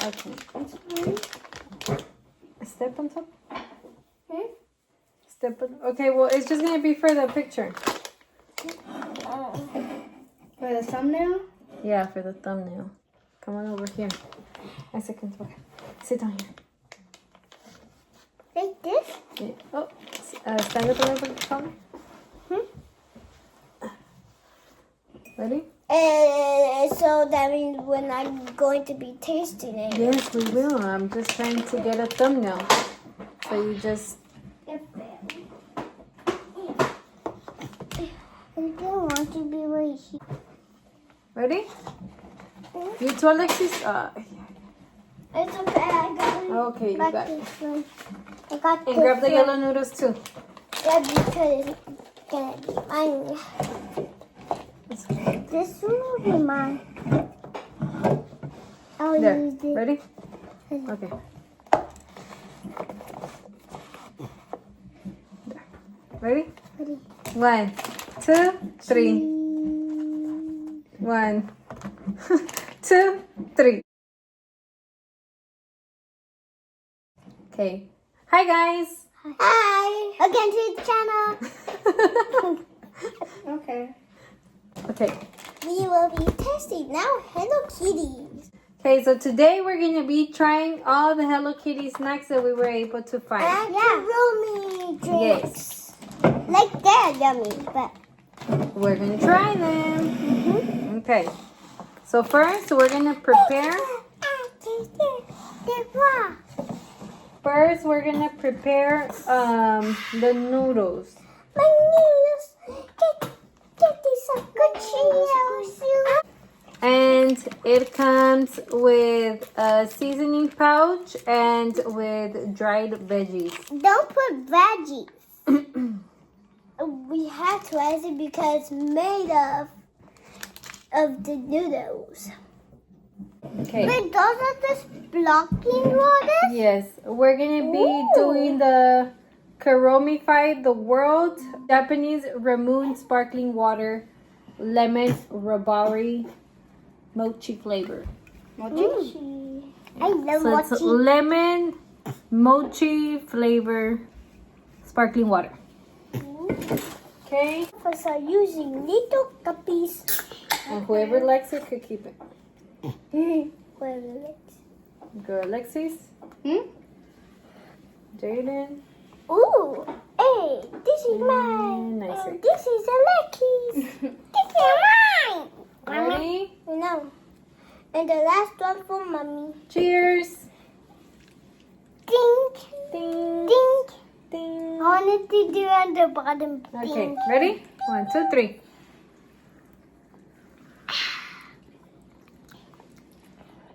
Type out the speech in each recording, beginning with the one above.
Okay. Step on top. Step on. Okay, well, it's just gonna be for the picture. For the thumbnail? Yeah, for the thumbnail. Come on over here. A second. Okay. Sit down here. Like this? Yeah. Oh, stand up a little bit taller. Ready? So that means we're not going to be tasting it. Yes, we will. I'm just trying to get a thumbnail. So you just... I don't want to be right here. Ready? You too, Alexis? It's okay, I got it. Okay, you got it. This one. I got And this grab the one. yellow noodles too. Yeah, because it's gonna be mine. It's okay. This one will be mine. I'll There. use it. Ready? Okay. There. Ready? Ready. 1, 2, 3. 1, 2, 3. Okay. Hi, guys. Hi. Again to the channel. Okay. Okay. We will be testing now HelloKitty. Okay, so today we're going to be trying all the Hello Kitty snacks that we were able to find. Macaroni drinks. Yes. Like they're yummy, but We're going to try them. Okay. So first, we're going to prepare. First, we're going to prepare the noodles. My noodles. Get these some good Cheetos. And it comes with a seasoning pouch and with dried veggies. Don't put veggies. We have to add it because it's made of the noodles. Okay. But those are just blocking waters? Yes, we're gonna be doing the Karomify the World Japanese Ramune Sparkling Water Lemon Rabari Mochi flavor. Mochi. I love So it's mochi. lemon mochi flavor sparkling water. Okay, So using little cuppies. and whoever likes it could keep it. Well, Go Alexis. Jaden. ooh, hey, this is mine. Nicer. And this is Alexis. This is mine. Ready? No. And the last one for mommy. Cheers. Dink, Ding. dink. Ding. I wanted to do on the bottom. Okay, Dink. ready? 1, 2, 3.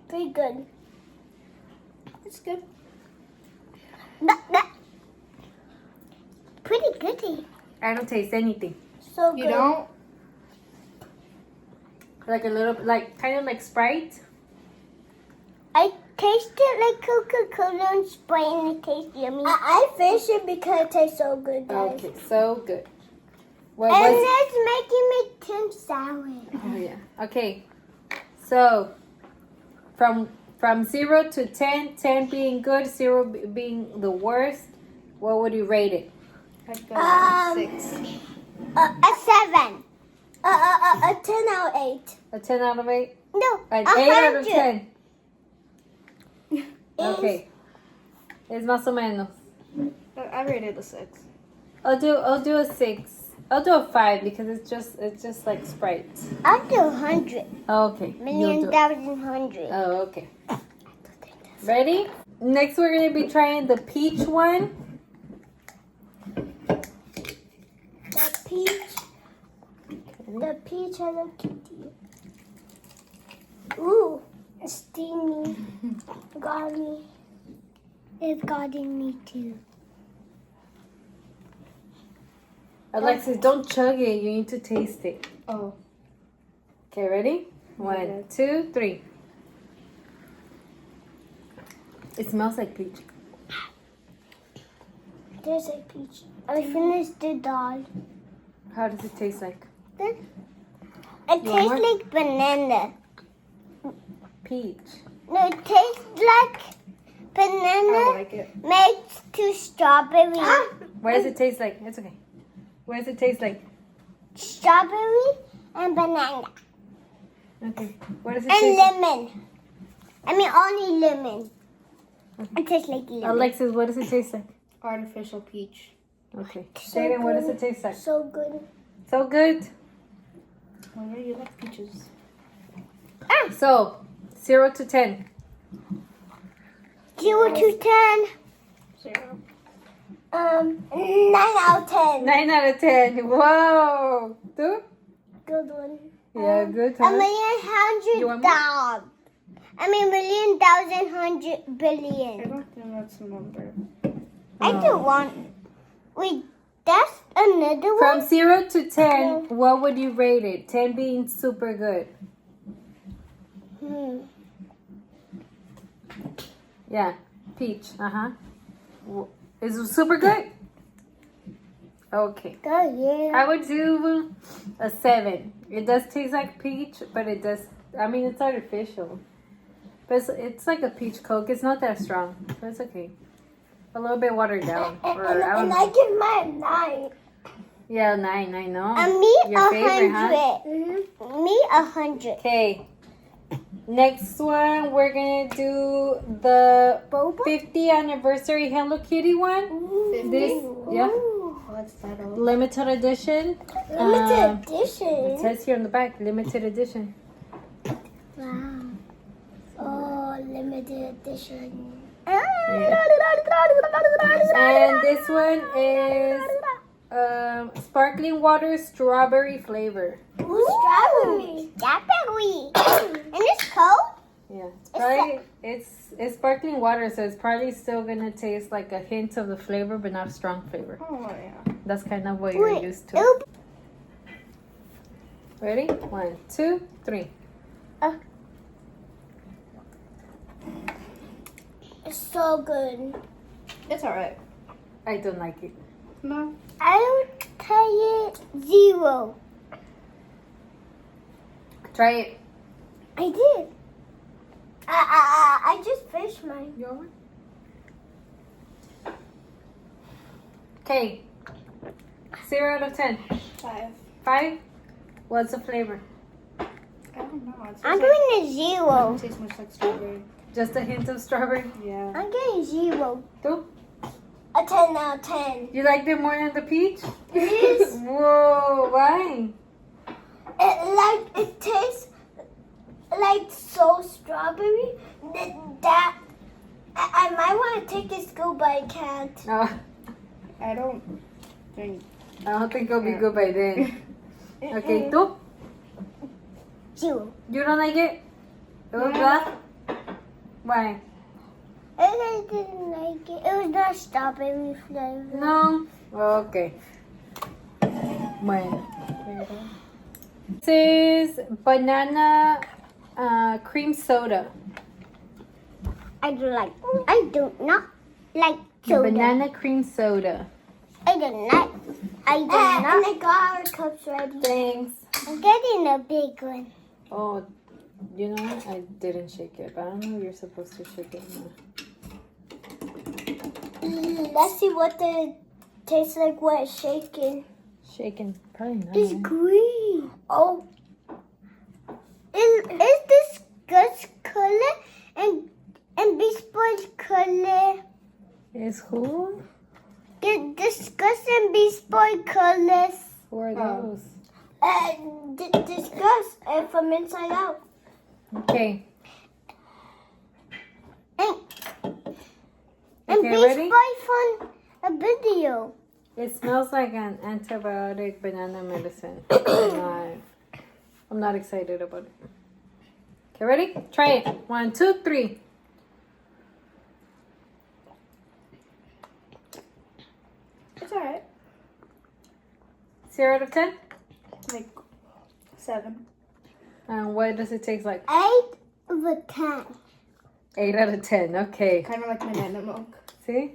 Pretty good. It's good. Pretty goody. I don't taste anything. So good. You don't? Like a little, like kind of like Sprite. I tasted like Coca-Cola and Sprite and it tastes yummy. I finished it because it tastes so good, guys. Okay, so good. What And was? it's making me turn sour. Oh yeah. Okay. So from 0 to 10, 10 being good, 0 being the worst, what would you rate it? Like 6. A 7. A 10 out of 8. A 10 out of 8? No, An 100. 8 out of 10. Okay. Es más o menos. I rated a 6. I'll do a 6. I'll do a 5 because it's just like Sprite. I'll do 100. Okay. You'll Million, do it. thousand, hundred. Oh, okay. Ready? Next, we're going to be trying the peach one. The peach Hello Kitty. Ooh, it's steamy. Got me. It's gotten me too. Alexis, don't chug it. You need to taste it. Oh. Okay, ready? 1, 2, 3. It smells like peach. There's a peach. I finished the doll. How does it taste like? It You want tastes more? like banana. Peach. No, it tastes like I banana like it. mixed to strawberry. What does it taste like? It's okay. What does it taste like? Strawberry and banana. Okay. What does it And taste like? lemon. I mean, only lemon. It tastes like lemon. Alexis, what does it taste like? Artificial peach. Okay. So Jaden, what does good. it taste like? So good. So good. Oh yeah, you like peaches. So, 0 to 10. 0 to 10. 0. 9 out of 10. 9 out of 10. Whoa. 2? Good one. Yeah, good. A Huh? million You hundred want more? thousand. I mean, million thousand hundred I billion. don't think that's a number. I do want. Wait, that's another From one? 0 to 10, what would you rate it? 10 being super good. Yeah, peach. Uh-huh. Is it super good? Okay. Oh, yeah. I would do a 7. It does taste like peach, but it does, I mean, it's artificial. But it's like a peach Coke. It's not that strong, but it's okay. A little bit watered down. Or, I don't And know. I give mine 9. Yeah, 9, I know. And me, Your favorite, 100. huh? Me, 100. Okay. Next one, we're gonna do the Boba? 50th anniversary Hello Kitty one. This, yeah, What's that all? limited edition. Limited It edition. says here on the back, limited edition. Wow. Oh, limited edition. And this one is sparkling water strawberry flavor. Ooh, strawberry. Strawberry. And it's cold? Yeah, it's probably it's sparkling water, so it's probably still gonna taste like a hint of the flavor, but not a strong flavor. Oh yeah. That's kind of what you're used to. Oop. Ready? 1, 2, 3. It's so good. It's alright. I don't like it. No. I would tell it 0. Try it. I did. I just finished mine. Okay. 0 out of 10. 5. 5. What's the flavor? I don't know. It I'm tastes doing a 0. it tastes much like strawberry. Just a hint of strawberry. Yeah. I'm getting 0. 2. A 10 out of 10. You liked it more than the peach? Yes. Whoa, why? It tastes like so strawberry that I might want to take this go, but I can't. No, I don't think. I don't think it'll be good by then. Okay, 2. 0. You don't like it? It was black? Why? I didn't like it. It was not strawberry flavor. No? Okay. Bueno. This is banana cream soda. I do not like soda. Banana cream soda. I do not. And I got our cups ready. Thanks. I'm getting a big one. Oh, you know what? I didn't shake it, but I don't know if you're supposed to shake it. No. Let's see what it tastes like when it's shaking. Shaking. Probably not. It's green. Oh. Is this Gus color and Beast Boy's color? Is who? This Gus and Beast Boy colors. Who are those? This Gus from Inside Out. Okay. And Okay, Beast ready? Boy from a video. It smells like an antibiotic banana medicine. I'm not excited about it. Okay, ready? Try it. 1, 2, 3. It's alright. 0 out of 10? Like 7. And what does it taste like? 8 over 10. 8 out of 10. Okay. Kind of like banana milk. See?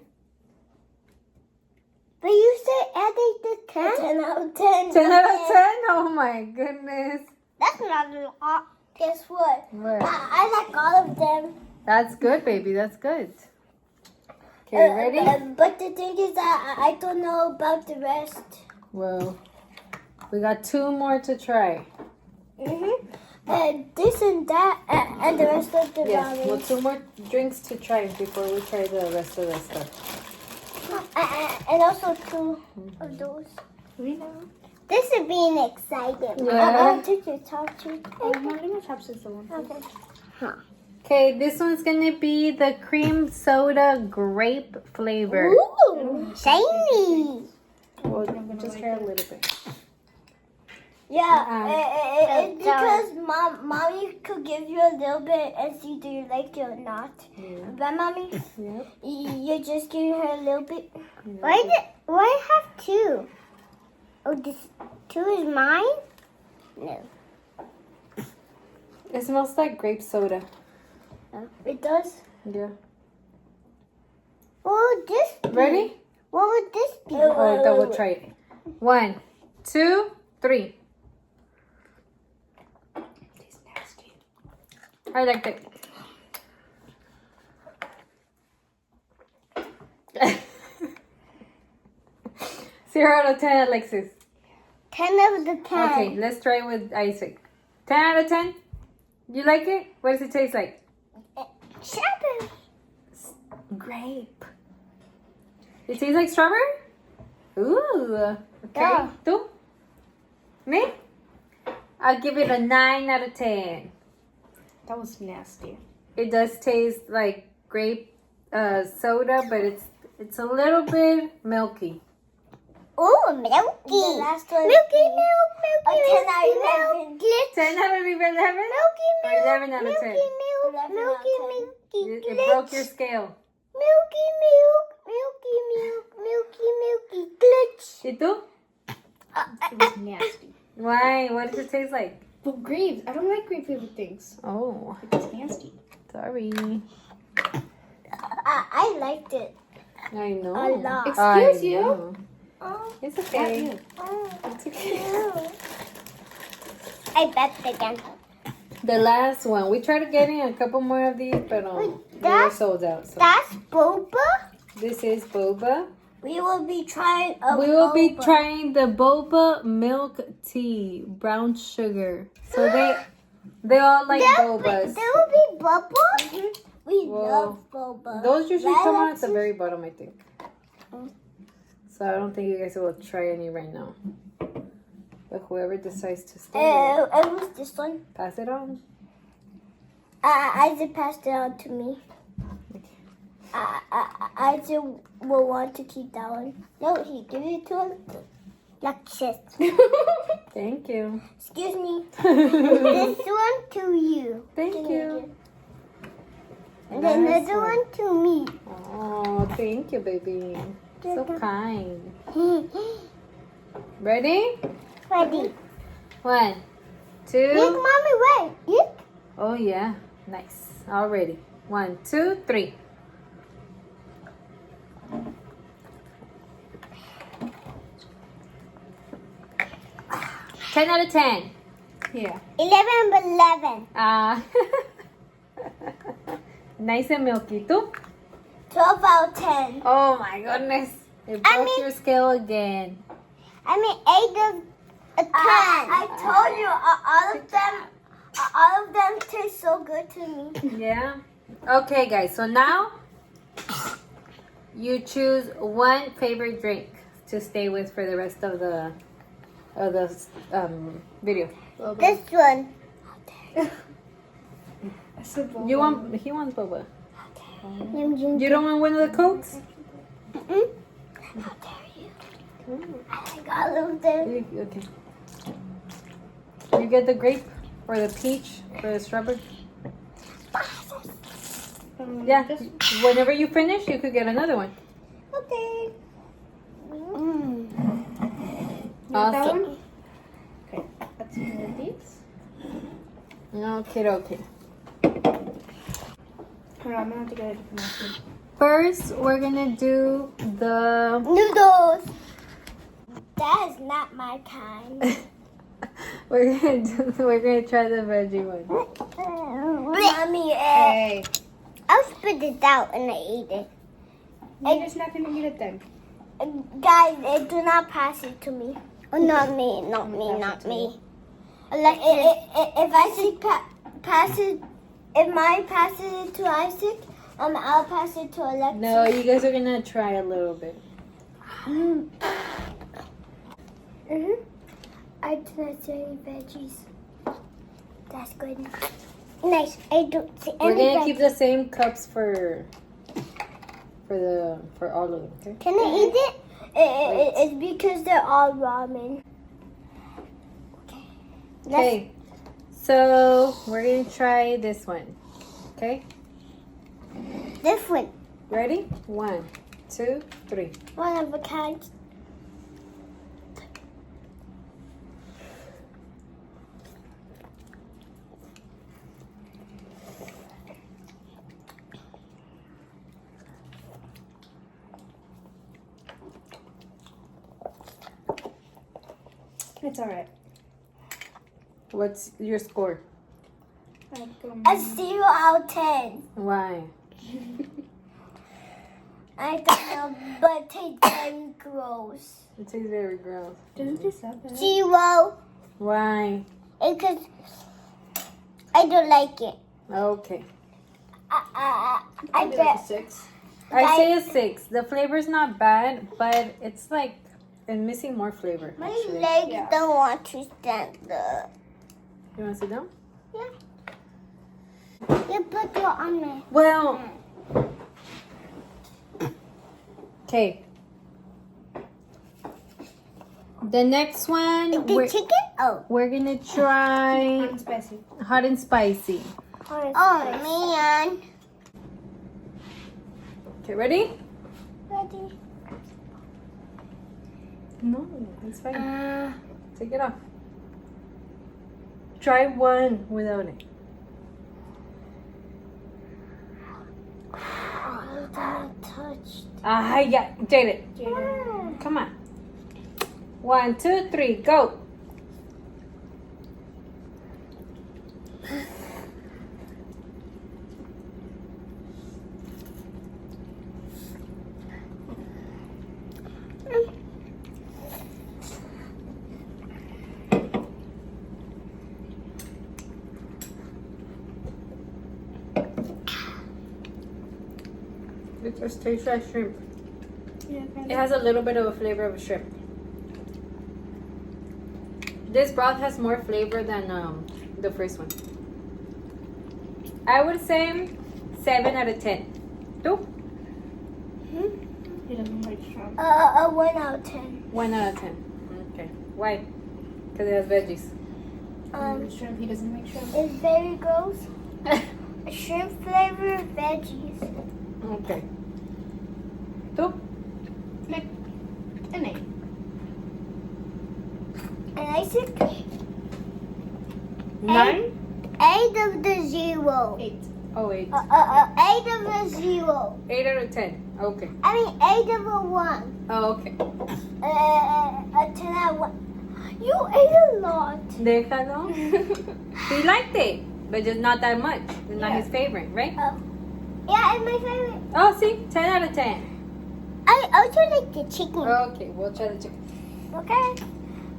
But you said adding the 10? 10 out of 10. 10 out of 10? Oh my goodness. That's not a lot. Guess what? What? I like all of them. That's good, baby. That's good. Okay, ready? But the thing is that I don't know about the rest. Well, we got 2 more to try. And this and that, and the rest of the Yes, ramen. well, 2 more drinks to try before we try the rest of the stuff. And also 2 of those. We know. This is being exciting. Yeah. I'm going to take your top two. I'm not gonna chopsticks the one. Okay. Okay, this one's gonna be the cream soda grape flavor. Ooh, shiny. Well, just try a little bit. Yeah, it's because mommy could give you a little bit and see do you like it or not. Yeah. Right, mommy? Yep. You're just giving her a little bit. Why have 2? Oh, this 2 is mine? No. It smells like grape soda. It does? Yeah. What would this be? Ready? What would this be? Oh, then we'll try it. 1, 2, 3. Tastes nasty. I like that. 0 out of 10, Alexis. 10 out of the 10. Okay, let's try it with Isaac. 10 out of 10? You like it? What does it taste like? Strawberry. Grape. It tastes like strawberry? Ooh. Okay. Yeah. ¿Tú? Me? I'll give it a 9 out of 10. That was nasty. It does taste like grape soda, but it's a little bit milky. Ooh, milky. The last one. Milky milk. Milky milk. 10 out of 11? Milky Or milk. 11 out of 10? Milky milk. Milky milky It broke your scale. Milky milk. Milky milk. Milky milky glitch. ¿Y tú? It was nasty. Why? What does it taste like? But grapes. I don't like grape flavored things. Oh, It's nasty. sorry. I liked it. I know. A lot. Excuse I you? know. Oh, It's okay. oh, It's okay. I bet again. The last one. We tried getting a couple more of these, but they were that's- sold out. So That's boba. this is boba. We will be trying a We will be boba. trying the boba milk tea, brown sugar. So they all like bobas. There will be boba. We Whoa. love boba. Those usually Right, come out at the Alexis? very bottom, I think. So I don't think you guys will try any right now. But whoever decides to stay, And what's this one? pass it on. Isaac passed it on to me. Isaac will want to keep that one. No, he gave it to him. Alexis. Thank you. Excuse me. This one to you. Thank you. And Nice another one. one to me. Oh, thank you, baby. So kind. Ready? Ready. 1, 2. Look, mommy, wait. Look. Oh yeah, nice. Already. 1, 2, 3. Ten out of 10. Yeah. 11 but 11. Ah, nice and milky. ¿Tú? 12 out of 10. Oh my goodness. It broke your scale again. I mean 8 of 10. I told you all of them taste so good to me. Yeah. Okay, guys. So now you choose one favorite drink to stay with for the rest of the video. This one. You want? He wants boba. You You don't want one of the cokes? How dare you? I like all of them. Okay. You get the grape or the peach or the strawberry. Yeah. Whenever you finish, you could get another one. Okay. That Awesome. one? Okay. That's one of these. Okay, okay. Hold on, I'm gonna have to get a different one. First, we're gonna do the Noodles. That is not my kind. We're gonna try the veggie one. Mommy, Hey. I'll spit it out and I eat it. You're just not gonna eat it then. Guys, do not pass it to me. Oh, not me, not me, not me. Like, if Isaac pass it, if mine passes it to Isaac, I'll pass it to Alexis. No, you guys are gonna try a little bit. I do not see any veggies. That's good. Nice. I don't see any We're gonna veggies. keep the same cups for all of them. Okay. Can I eat it? It's because they're all ramen. Okay. So we're gonna try this one. Okay. This one. Ready? 1, 2, 3. One of a kind. It's alright. What's your score? A 0 out of 10. Why? I don't know, but it tastes very gross. It tastes very gross. Doesn't taste that bad. 0. Why? Because I don't like it. Okay. I Maybe like a bet. 6. I say a 6. The flavor's not bad, but it's like it's missing more flavor. My Actually. legs Yeah. don't want to stand up. You want to sit down? Yeah. You put your arm in. Well. Okay. The next one, The chicken? Oh. we're gonna try Hot and spicy. hot and spicy. Oh, man. Okay, ready? Ready? No, it's fine. Take it off. Try one without it. Oh, don't touch. Ah, yeah, Jaden. Jaden. Come on. 1, 2, 3, go. It just tastes like shrimp. Yeah, It has a little bit of a flavor of a shrimp. This broth has more flavor than the first one. I would say 7 out of 10. Two? He doesn't like shrimp. 1 out of 10. 1 out of 10. Okay. Why? Because it has veggies. Shrimp, he doesn't like shrimp. It's very gross. Shrimp flavor veggies. Okay. Two? Like an 8. And I said 9? 8 of the 0. 8. Oh, 8. 8 of the 0. 8 out of 10. Okay. I mean 8 of a 1. Oh, okay. 10 out of 1. You ate a lot. Déjalo. He liked it, but just not that much. It's not Yeah. his favorite, right? Yeah, it's my favorite. Oh, see? 10 out of 10. I also like the chicken. Okay, we'll try the chicken. Okay.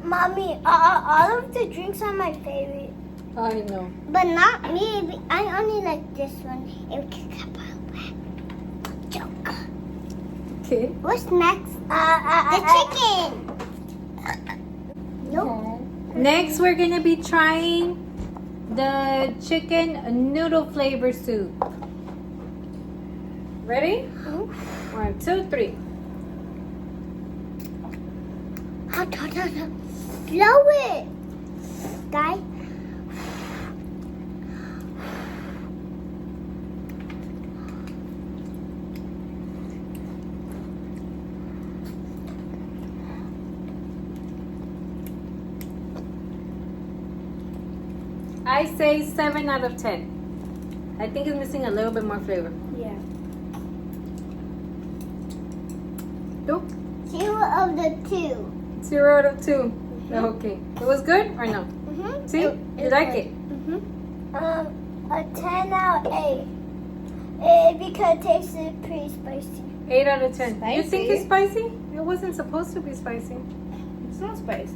Mommy, all of the drinks are my favorite. I know. But not me. I only like this one. Joke. Okay. What's next? The chicken. Nope. Next, we're gonna be trying the chicken noodle flavor soup. Ready? 1, 2, 3. Blow it. Guy. I say 7 out of 10. I think it's missing a little bit more flavor. Yeah. 2? 0 of the 2. 0 out of 2. Okay. It was good or no? Mm-hmm. See? You like it? A 10 out of 8. Because it tastes pretty spicy. 8 out of 10. You think Spicy? it's spicy? It wasn't supposed to be spicy. It's not spicy.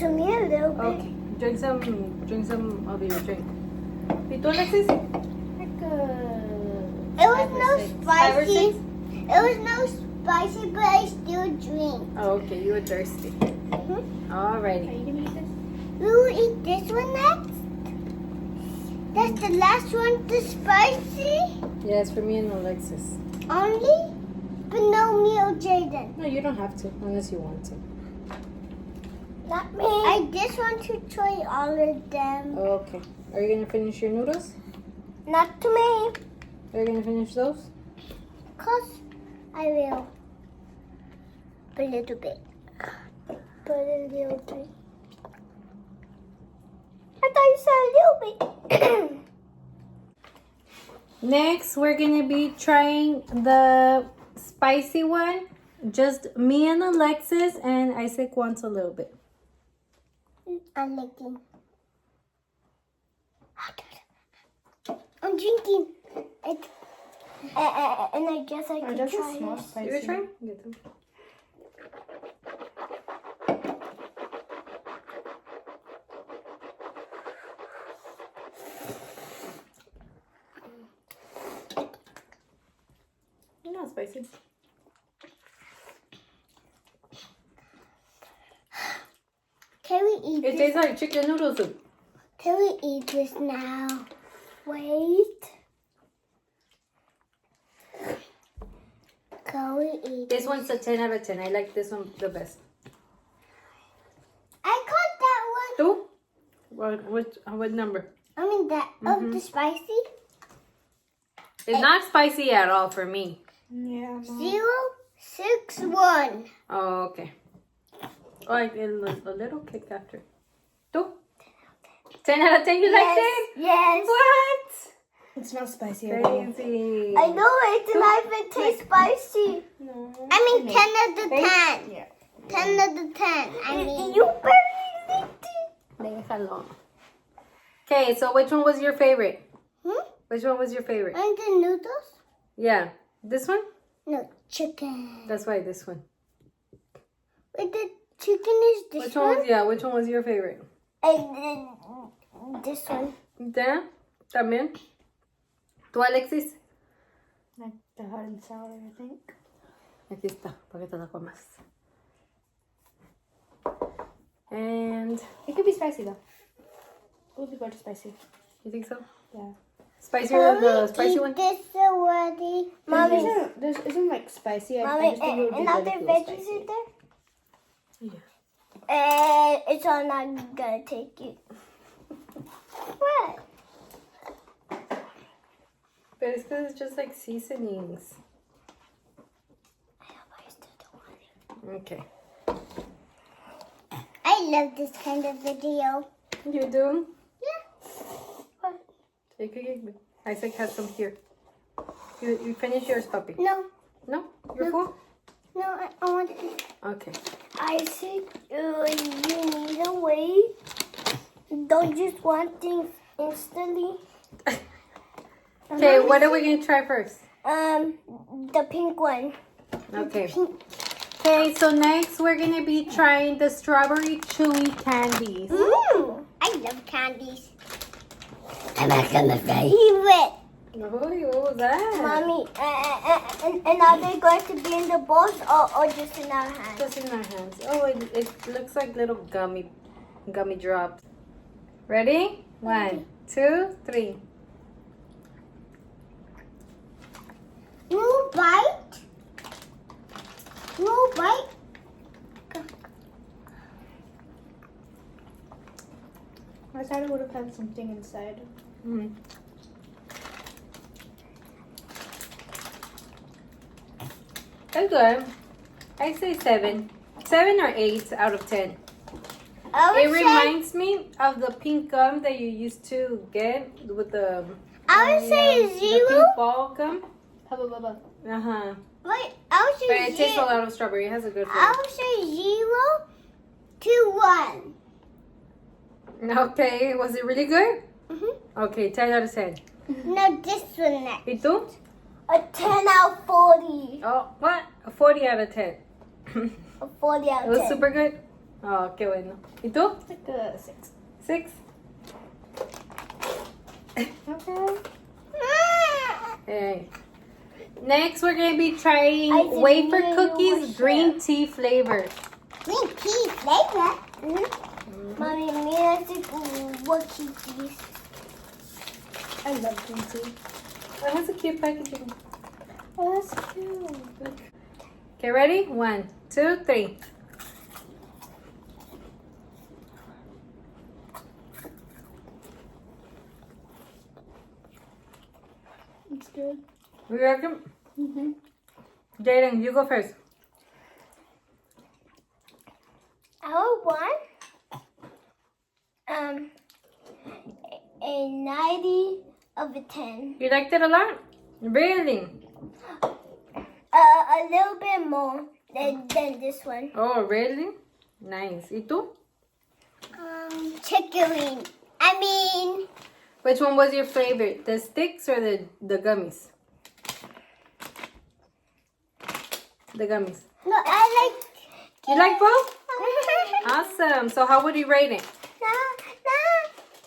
To me a little bit. Okay. Drink some of your drink. ¿Y tú, Alexis? Like It was no 5 or 6? spicy. It was no spicy, but I still drink. Oh, okay. You were thirsty. Mm-hmm. Alrighty. Are you gonna eat this? We will eat this one next. That's the last one, the spicy Yes, for me and Alexis. only, but no me or Jaden. No, you don't have to, unless you want to. Not me. I just want to try all of them. Okay. Are you gonna finish your noodles? Not to me, Are you gonna finish those? cause I will. A little bit. But a little bit. I thought you said a little bit. Next, we're gonna be trying the spicy one. Just me and Alexis, and Isaac wants a little bit. I'm licking. I'm drinking. And I guess I can does it try smell this. spicy? You gonna try? Get them. Not spicy. Can we eat It this? tastes like chicken noodle soup. Can we eat this now? Wait. Can we eat This one's a 10 out of 10. I like this one the best. I caught that one. Two? What number? I mean that. Oh, the spicy. It's not spicy at all for me. Yeah. 061. Oh, okay. Oh, I get a little kick after. Two? 10 out of 10, you liked it? Yes. What? It smells spicy. at all. Crazy. I know it did not even taste spicy. No. I mean 10 out of 10. Yeah. 10 out of 10. I mean. You barely licked it. Déjalo. Okay, so which one was your favorite? Which one was your favorite? And the noodles? Yeah. This one? No, chicken. That's why this one. Wait, the chicken is this Which one one? was, yeah, which one was your favorite? And this one. Yeah, también. ¿Tú, Alexis? Like the hot and sour, I think. Aquí está, para que te la comas. And, It could be spicy though. It would be better spicy. you think so? Yeah. Spicier than the Can we spicy eat one? this already? Mommy, This isn't like spicy. I Mommy, just think it would be another better if it was veggies spicy. in there? Yeah. And it's all not gonna take it. What? But it's because it's just like seasonings. I still don't want it. Okay. I love this kind of video. You do? Yeah. What? Take a gig. Isaac has some here. You finish yours, puppy? No, No? You're full? no, I want this. Okay. I said you need to wait. Don't just want things instantly. Okay, what are we going to try first? The pink one. Okay. Pink. Okay, so next we're going to be trying the strawberry chewy candies. I love candies. I'm not gonna say it. Oh, what was that? Mommy, and are they going to be in the bowls or just in our hands? Just in our hands. Oh, it looks like little gummy drops. Ready? 1, 2, 3. No bite. No bite. I thought it would have had something inside. Mm. That's good. I say 7. 7 or 8 out of 10. It reminds me of the pink gum that you used to get with the. I would say the 0. pink ball gum. Hubba. Uh-huh. Wait, I would But say it tastes a 0. lot of strawberry. It has a good I flavor. would say 0 to 1. Okay, was it really good? Mm-hmm. Okay, 10 out of 10. No, this one next. ¿Y tú? A 10 out of 40. Oh, what? A 40 out of 10. A 40 out It of was 10. super good. Oh, qué bueno. ¿Y tú? It's like a 6. 6? Okay. Hey. Next, we're going to be trying I didn't wafer know you cookies, were green tea flavor. Green tea flavor. Mommy, me like what cookies. I love green tea. Oh, that's a cute packaging. Oh, that's cute. Okay, ready? 1, 2, 3. It's good. You reckon? Mm-hmm. Jaden, you go first. I would want a 90 of a 10. You liked it a lot? Really? A little bit more than this one. Oh, really? Nice. ¿Y tú? Chicken. I mean, Which one was your favorite? The sticks or the gummies? The gummies. no, I like. You like both? Awesome. So how would you rate it?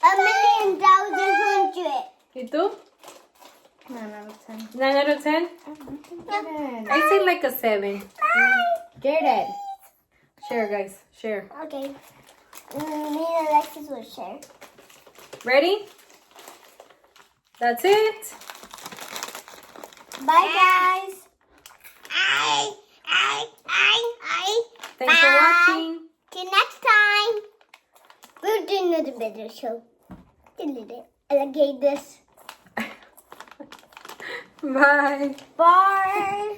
A million thousand hundred. ¿Y tú? 9 out of 10. 9 out of 10? I say like a 7. Jaden. Share, guys. Share. Okay. Me and Alexis will share. Ready? That's it. Bye, guys. Thanks for watching. Till next time. We'll do another video show. Alligators. Bye. Bye.